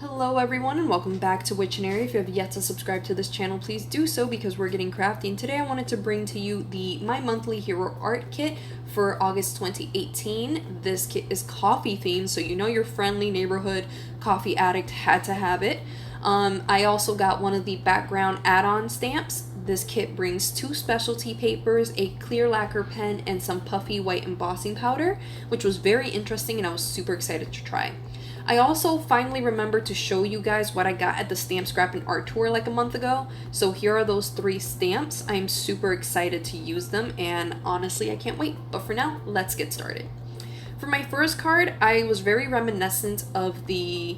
Hello everyone and welcome back to Witchinary. If you have yet to subscribe to this channel, please do so because we're getting crafty. And today I wanted to bring to you the My Monthly Hero Art Kit for August 2018. This kit is coffee themed, so you know your friendly neighborhood coffee addict had to have it. I also got one of the background add-on stamps. This kit brings 2 specialty papers, a clear lacquer pen, and some puffy white embossing powder, which was very interesting and I was super excited to try. I also finally remembered to show you guys what I got at the Stamp Scrap and Art Tour like a month ago. So here are those 3 stamps. I'm super excited to use them and honestly I can't wait. But for now, let's get started. For my first card, I was very reminiscent of the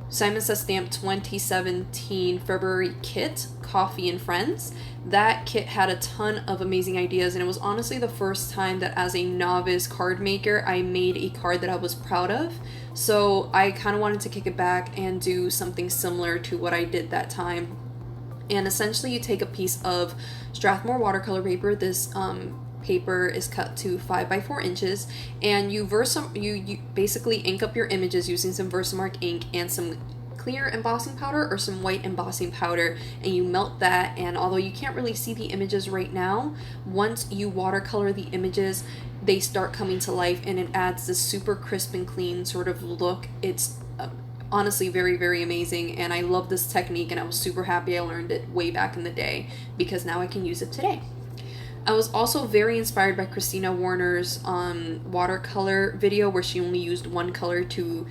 Simon Says Stamp 2017 February kit, Coffee and Friends. That kit had a ton of amazing ideas and it was honestly the first time that as a novice card maker I made a card that I was proud of. So I kind of wanted to kick it back and do something similar to what I did that time. And essentially you take a piece of Strathmore watercolor paper. This paper is cut to 5 by 4 inches, and you basically ink up your images using some Versamark ink and some clear embossing powder or some white embossing powder, and you melt that. And although you can't really see the images right now, once you watercolor the images they start coming to life and it adds this super crisp and clean sort of look. It's honestly very, very amazing, and I love this technique and I was super happy I learned it way back in the day because now I can use it today. I was also very inspired by Christina Warner's watercolor video where she only used one color to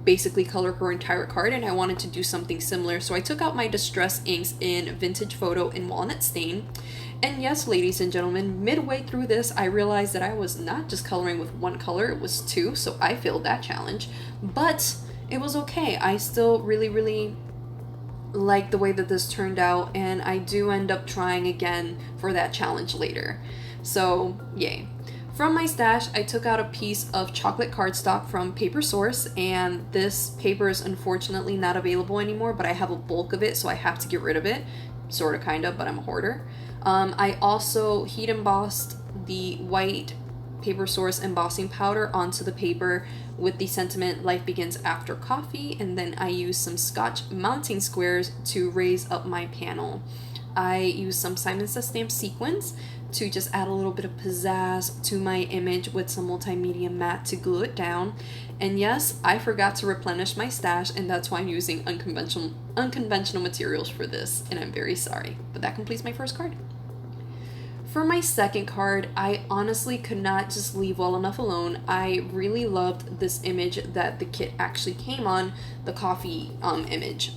basically color her entire card, and I wanted to do something similar. So I took out my Distress inks in Vintage Photo and Walnut Stain. And yes, ladies and gentlemen, midway through this I realized that I was not just coloring with one color, it was 2, so I failed that challenge. But it was okay. I still really like the way that this turned out, and I do end up trying again for that challenge later. So yay. From my stash, I took out a piece of chocolate cardstock from Paper Source, and this paper is unfortunately not available anymore, but I have a bulk of it, so I have to get rid of it. Sorta, kinda, but I'm a hoarder. I also heat embossed the white Paper Source embossing powder onto the paper with the sentiment "Life begins after coffee," and then I used some Scotch mounting squares to raise up my panel. I used some Simon Says Stamp Sequins to just add a little bit of pizzazz to my image with some multimedia matte to glue it down. And yes, I forgot to replenish my stash, and that's why I'm using unconventional materials for this, and I'm very sorry. But that completes my first card. For my second card, I honestly could not just leave well enough alone. I really loved this image that the kit actually came on, the coffee image.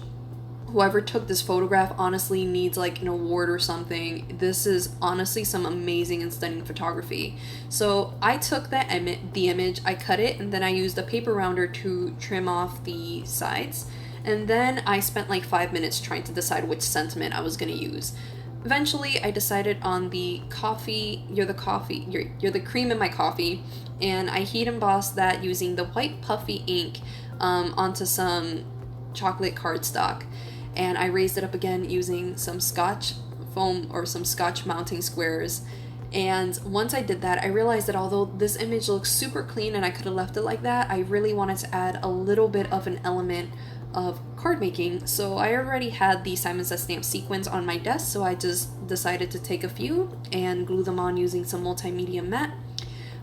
Whoever took this photograph honestly needs like an award or something. This is honestly some amazing and stunning photography. So I took the image, I cut it, and then I used a paper rounder to trim off the sides. And then I spent like 5 minutes trying to decide which sentiment I was going to use. Eventually, I decided on the coffee, you're the cream in my coffee, and I heat embossed that using the white puffy ink onto some chocolate cardstock. And I raised it up again using some Scotch foam or some Scotch mounting squares. And once I did that, I realized that although this image looks super clean and I could have left it like that, I really wanted to add a little bit of an element of card making. So I already had the Simon Says Stamp Sequins on my desk, so I just decided to take a few and glue them on using some multimedia matte.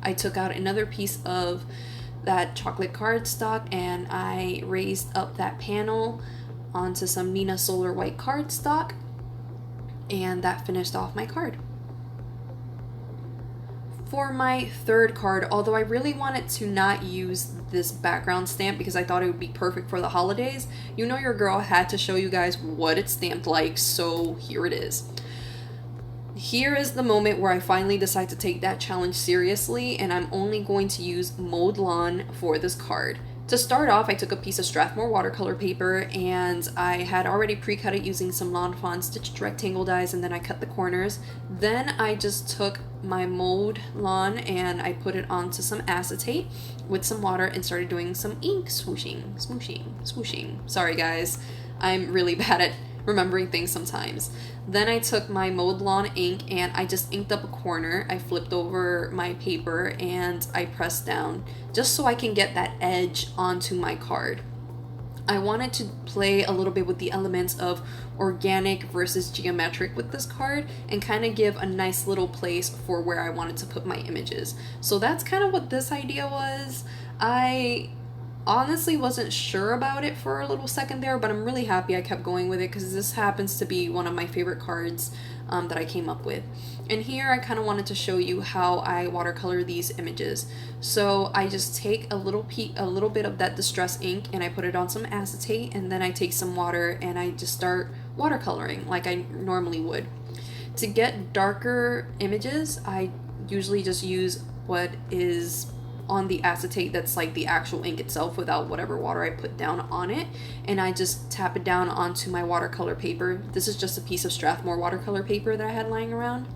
I took out another piece of that chocolate cardstock and I raised up that panel onto some Neenah Solar White cardstock, and that finished off my card. For my third card, although I really wanted to not use this background stamp because I thought it would be perfect for the holidays, you know your girl had to show you guys what it's stamped like, so here it is. Here is the moment where I finally decide to take that challenge seriously, and I'm only going to use Mowed Lawn for this card. To start off, I took a piece of Strathmore watercolor paper and I had already pre-cut it using some Lawn Fawn stitched rectangle dies, and then I cut the corners. Then I just took my Mowed Lawn and I put it onto some acetate with some water and started doing some ink swooshing, smooshing, swooshing. Sorry guys, I'm really bad at remembering things sometimes. Then I took my Mowed Lawn ink and I just inked up a corner. I flipped over my paper and I pressed down just so I can get that edge onto my card. I wanted to play a little bit with the elements of organic versus geometric with this card and kind of give a nice little place for where I wanted to put my images. So that's kind of what this idea was. I honestly wasn't sure about it for a little second there, but I'm really happy I kept going with it because this happens to be one of my favorite cards that I came up with. And here I kind of wanted to show you how I watercolor these images. So I just take a little bit of that distress ink and I put it on some acetate, and then I take some water and I just start watercoloring like I normally would. To get darker images, I usually just use what is on the acetate that's like the actual ink itself without whatever water I put down on it, and I just tap it down onto my watercolor paper. This is just a piece of Strathmore watercolor paper that I had lying around.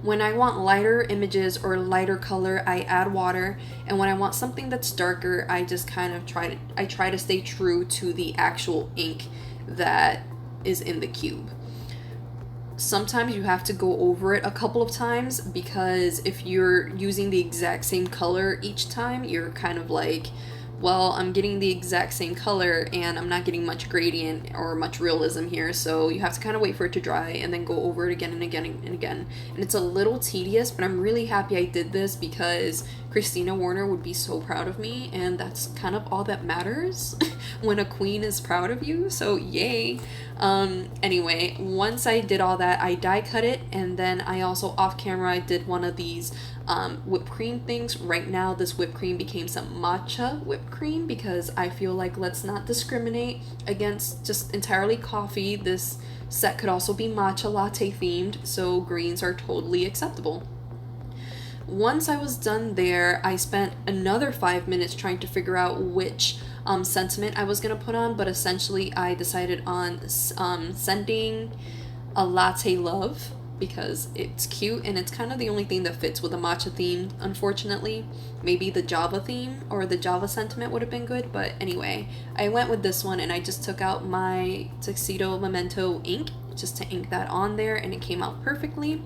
When I want lighter images or lighter color, I add water, and when I want something that's darker, I just kind of try to stay true to the actual ink that is in the cube. Sometimes you have to go over it a couple of times because if you're using the exact same color each time, you're kind of like, well, I'm getting the exact same color and I'm not getting much gradient or much realism here, so you have to kind of wait for it to dry and then go over it again and again and again. And it's a little tedious, but I'm really happy I did this because Christina Warner would be so proud of me, and that's kind of all that matters when a queen is proud of you, so yay. Anyway, once I did all that, I die cut it, and then I also off camera I did one of these whipped cream things. Right now this whipped cream became some matcha whipped cream because I feel like let's not discriminate against just entirely coffee. This set could also be matcha latte themed, so greens are totally acceptable. Once I was done there, I spent another 5 minutes trying to figure out which sentiment I was going to put on, but essentially I decided on sending a latte love because it's cute and it's kind of the only thing that fits with a matcha theme, unfortunately. Maybe the Java theme or the Java sentiment would have been good, but anyway, I went with this one and I just took out my Tuxedo Memento ink just to ink that on there, and it came out perfectly.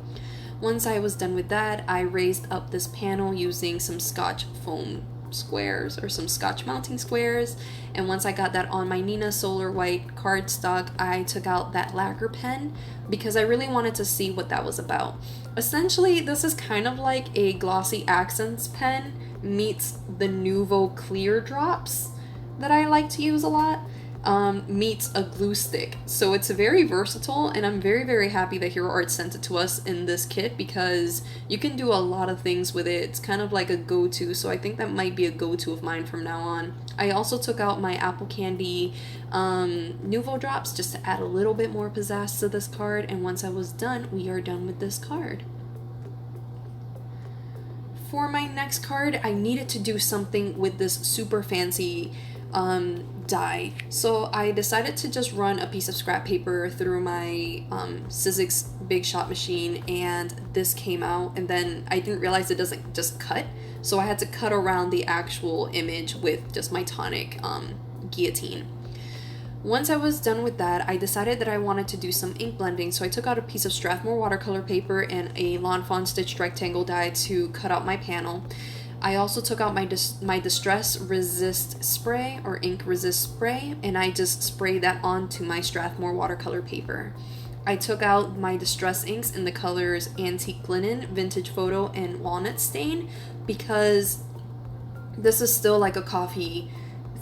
Once I was done with that, I raised up this panel using some Scotch foam squares or some Scotch mounting squares, and once I got that on my Neenah Solar White cardstock, I took out that lacquer pen because I really wanted to see what that was about. Essentially, this is kind of like a glossy accents pen meets the Nuvo Clear drops that I like to use a lot. Meets a glue stick. So it's very versatile, and I'm very happy that Hero Art sent it to us in this kit because you can do a lot of things with it. It's kind of like a go-to, so I think that might be a go-to of mine from now on. I also took out my Apple Candy Nuvo drops just to add a little bit more pizzazz to this card, and once I was done, we are done with this card. For my next card, I needed to do something with this super fancy die. So I decided to just run a piece of scrap paper through my Sizzix Big Shot machine, and this came out, and then I didn't realize it doesn't just cut, so I had to cut around the actual image with just my tonic guillotine. Once I was done with that, I decided that I wanted to do some ink blending, so I took out a piece of Strathmore watercolor paper and a Lawn Fawn stitched rectangle die to cut out my panel. I also took out my Distress Resist spray or ink resist spray, and I just sprayed that onto my Strathmore watercolor paper. I took out my Distress inks in the colors Antique Linen, Vintage Photo, and Walnut Stain because this is still like a coffee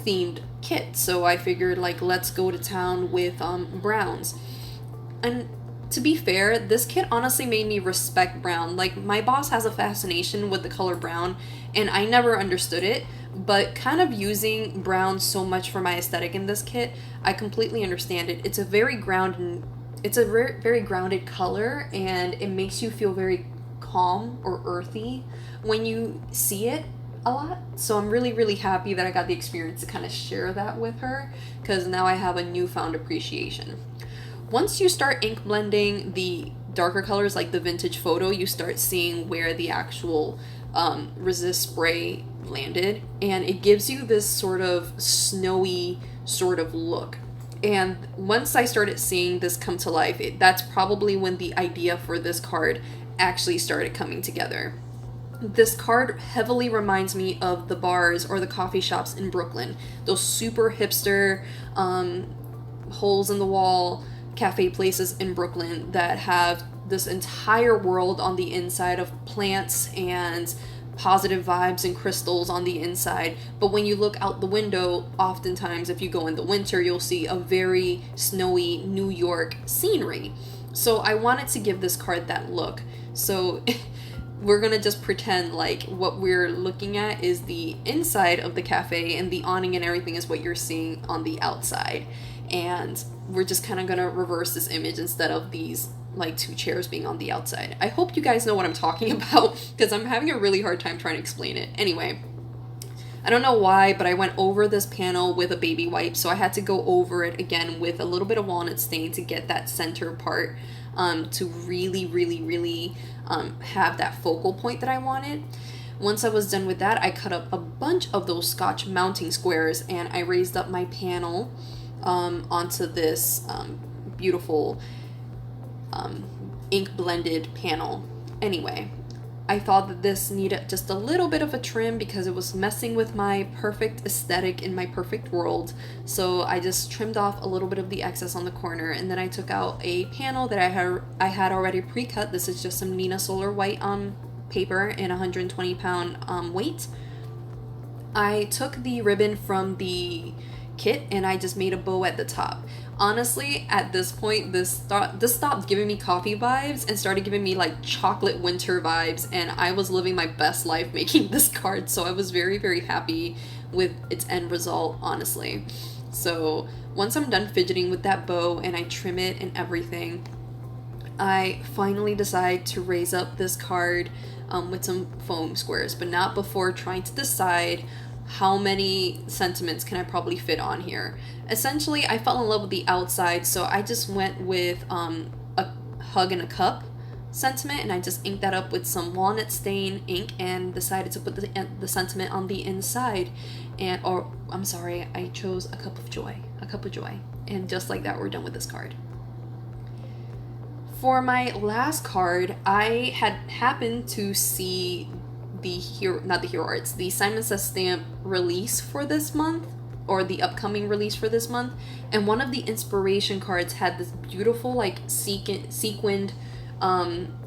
themed kit, so I figured like let's go to town with browns. And to be fair, this kit honestly made me respect brown. Like, my boss has a fascination with the color brown, and I never understood it, but kind of using brown so much for my aesthetic in this kit, I completely understand it. It's a very grounded color, and it makes you feel very calm or earthy when you see it a lot. So I'm really happy that I got the experience to kind of share that with her, because now I have a newfound appreciation. Once you start ink blending the darker colors like the Vintage Photo, you start seeing where the actual resist spray landed, and it gives you this sort of snowy sort of look. And once I started seeing this come to life, that's probably when the idea for this card actually started coming together. This card heavily reminds me of the bars or the coffee shops in Brooklyn. Those super hipster, holes in the wall cafe places in Brooklyn that have this entire world on the inside of plants and positive vibes and crystals on the inside. But when you look out the window, oftentimes if you go in the winter, you'll see a very snowy New York scenery. So I wanted to give this card that look. So we're gonna just pretend like what we're looking at is the inside of the cafe and the awning and everything is what you're seeing on the outside. And we're just kind of gonna reverse this image instead of these like two chairs being on the outside. I hope you guys know what I'm talking about because I'm having a really hard time trying to explain it. Anyway, I don't know why, but I went over this panel with a baby wipe, so I had to go over it again with a little bit of walnut stain to get that center part to really have that focal point that I wanted. Once I was done with that, I cut up a bunch of those Scotch mounting squares and I raised up my panel onto this beautiful ink blended panel. Anyway, I thought that this needed just a little bit of a trim because it was messing with my perfect aesthetic in my perfect world. So I just trimmed off a little bit of the excess on the corner, and then I took out a panel that I had already pre-cut. This is just some Neenah Solar White paper in 120-pound weight. I took the ribbon from the kit and I just made a bow at the top. Honestly, at this point, this stopped giving me coffee vibes and started giving me like chocolate winter vibes, and I was living my best life making this card, so I was very happy with its end result, honestly. So once I'm done fidgeting with that bow and I trim it and everything, I finally decide to raise up this card with some foam squares, but not before trying to decide how many sentiments can I probably fit on here. Essentially, I fell in love with the outside, so I just went with a hug in a cup sentiment, and I just inked that up with some walnut stain ink and decided to put the sentiment on the inside. I chose a cup of joy. And just like that, we're done with this card. For my last card, I had happened to see the Simon Says Stamp release for this month, or the upcoming release for this month, and one of the inspiration cards had this beautiful like sequined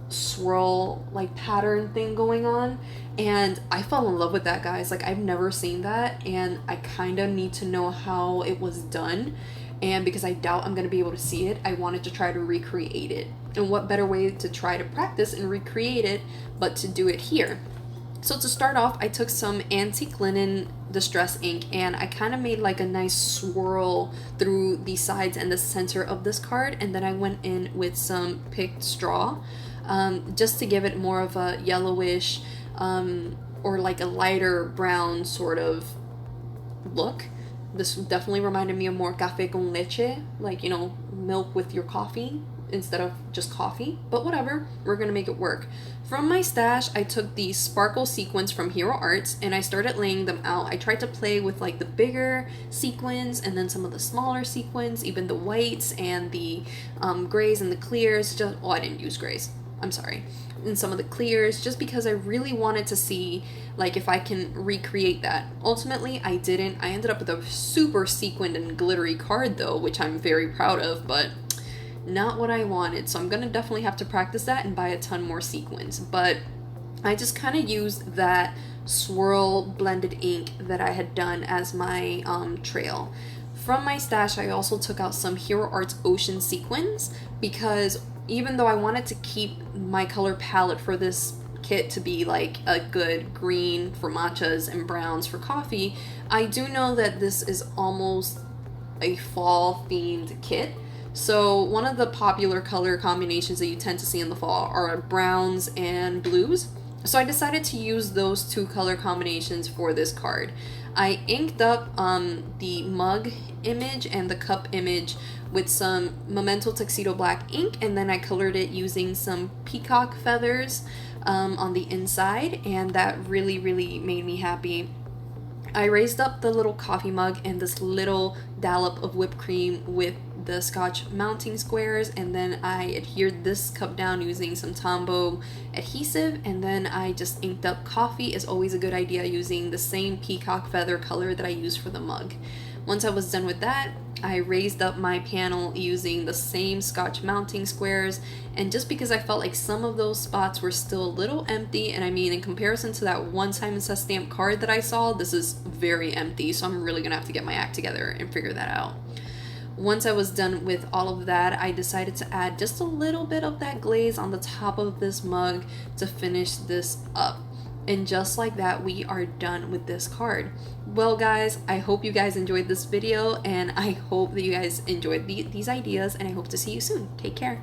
swirl like pattern thing going on, and I fell in love with that, guys. Like, I've never seen that, and I kind of need to know how it was done, and because I doubt I'm going to be able to see it, I wanted to try to recreate it. And what better way to try to practice and recreate it but to do it here? So to start off, I took some antique linen distress ink and I kind of made like a nice swirl through the sides and the center of this card, and then I went in with some picked straw just to give it more of a yellowish or like a lighter brown sort of look. This definitely reminded me of more café con leche, like, you know, milk with your coffee instead of just coffee, but whatever, we're gonna make it work. From my stash, I took these sparkle sequins from Hero Arts and I started laying them out. I tried to play with like the bigger sequins and then some of the smaller sequins, even the whites and the grays and the clears. I didn't use grays, I'm sorry. And some of the clears, just because I really wanted to see like if I can recreate that. Ultimately, I didn't. I ended up with a super sequined and glittery card though, which I'm very proud of, but not what I wanted. So I'm gonna definitely have to practice that and buy a ton more sequins. But I just kind of used that swirl blended ink that I had done as my trail. From my stash, I also took out some Hero Arts Ocean sequins because even though I wanted to keep my color palette for this kit to be like a good green for matchas and browns for coffee, I do know that this is almost a fall themed kit. So one of the popular color combinations that you tend to see in the fall are browns and blues. So I decided to use those two color combinations for this card. I inked up the mug image and the cup image with some Memento Tuxedo black ink, and then I colored it using some Peacock Feathers on the inside, and that really made me happy. I raised up the little coffee mug and this little dollop of whipped cream with the Scotch mounting squares, and then I adhered this cup down using some Tombow adhesive, and then I just inked up coffee. Is always a good idea using the same peacock feather color that I use for the mug. Once I was done with that, I raised up my panel using the same Scotch mounting squares, and just because I felt like some of those spots were still a little empty, and I mean in comparison to that one Simon Says stamp card that I saw, this is very empty, so I'm really gonna have to get my act together and figure that out. Once I was done with all of that, I decided to add just a little bit of that glaze on the top of this mug to finish this up. And just like that, we are done with this card. Well guys, I hope you guys enjoyed this video, and I hope that you guys enjoyed these ideas, and I hope to see you soon. Take care.